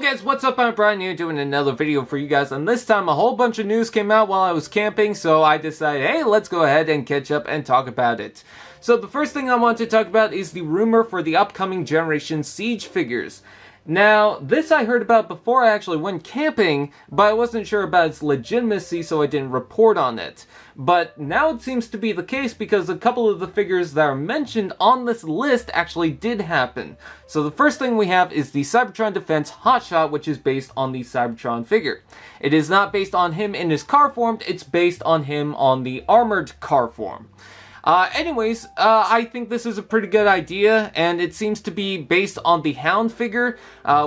guys, what's up? I'm Brian here doing another video for you guys, and this time a whole bunch of news came out while I was camping, so I decided, hey, let's go ahead and catch up and talk about it. So the first thing I want to talk about is the rumor for the upcoming Generation Siege figures. Now, this I heard about before I actually went camping, but I wasn't sure about its legitimacy, so I didn't report on it. But now it seems to be the case because a couple of the figures that are mentioned on this list actually did happen. So the first thing we have is the Cybertron Defense Hot Shot, which is based on the Cybertron figure. It is not based on him in his car form, it's based on him on the armored car form. I think this is a pretty good idea, and it seems to be based on the Hound figure,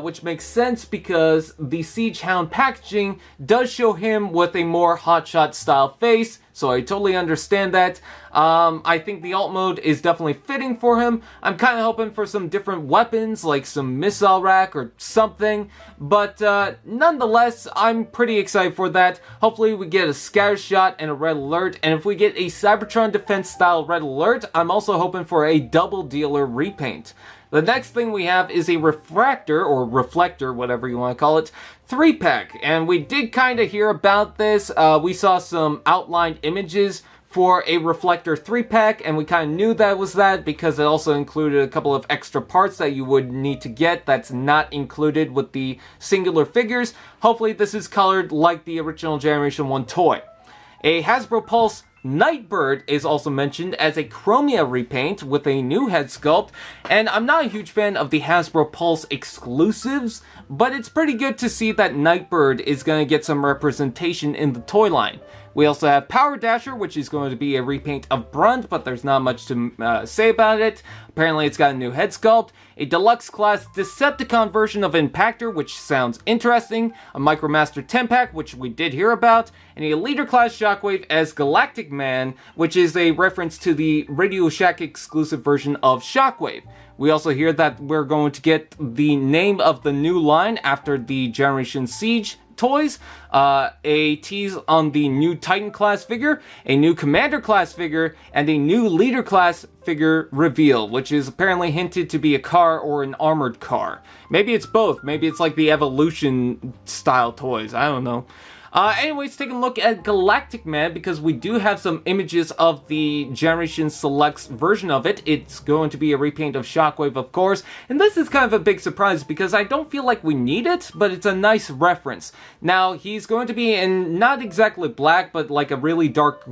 which makes sense because the Siege Hound packaging does show him with a more hotshot style face, so I totally understand that. I think the alt mode is definitely fitting for him. I'm kind of hoping for some different weapons, like some missile rack or something, but nonetheless, I'm pretty excited for that. Hopefully we get a scatter shot and a red alert, and if we get a Cybertron defense style red alert, I'm also hoping for a double dealer repaint. The next thing we have is a Refrakter, or Reflector, whatever you want to call it, 3-pack, and we did kind of hear about this. We saw some outlined images for a Reflector 3-pack, and we kind of knew that was that because it also included a couple of extra parts that you would need to get that's not included with the singular figures. Hopefully this is colored like the original Generation 1 toy. A Hasbro Pulse Nightbird is also mentioned as a Chromia repaint with a new head sculpt, and I'm not a huge fan of the Hasbro Pulse exclusives, but it's pretty good to see that Nightbird is going to get some representation in the toy line. We also have Powerdasher, which is going to be a repaint of Brunt, but there's not much to say about it. Apparently it's got a new head sculpt, a deluxe class Decepticon version of Impactor, which sounds interesting, a Micromaster 10-pack, which we did hear about, and a leader class Shockwave as Galactic Man, which is a reference to the Radio Shack exclusive version of Shockwave. We also hear that we're going to get the name of the new line after the Generation Siege toys, a tease on the new Titan class figure, a new Commander class figure, and a new Leader class figure reveal, which is apparently hinted to be a car or an armored car. Maybe it's both. Maybe it's like the Evolution style toys. I don't know. Anyways, take a look at Galactic Man because we do have some images of the Generation Selects version of it. It's going to be a repaint of Shockwave, of course, and this is kind of a big surprise because I don't feel like we need it, but it's a nice reference. Now, he's going to be in not exactly black, but like a really dark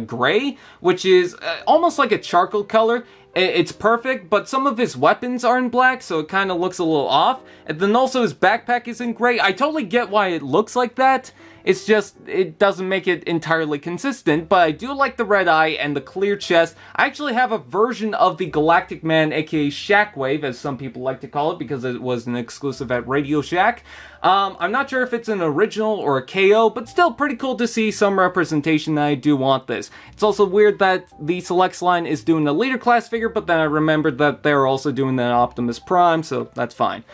gray, which is almost like a charcoal color. It's perfect, but some of his weapons are in black, so it kind of looks a little off. And then also his backpack is in gray. I totally get why it looks like that. It's just, it doesn't make it entirely consistent, but I do like the red eye and the clear chest. I actually have a version of the Galactic Man, aka Shockwave, as some people like to call it, because it was an exclusive at Radio Shack. I'm not sure if it's an original or a KO, but still pretty cool to see some representation that I do want this. It's also weird that the Selects line is doing a Leader class figure, but then I remembered that they're also doing an Optimus Prime, so that's fine.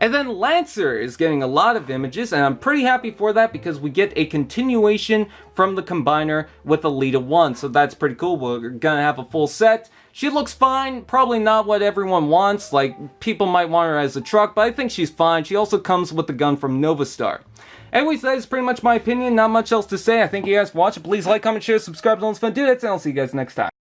And then Lancer is getting a lot of images, and I'm pretty happy for that because we get a continuation from the Combiner with Elita 1, so that's pretty cool. We're gonna have a full set. She looks fine, probably not what everyone wants, like people might want her as a truck, but I think she's fine. She also comes with the gun from Nova Star. Anyways, that is pretty much my opinion, not much else to say. I thank you guys for watching. Please like, comment, share, subscribe, don't forget to do that, and I'll see you guys next time.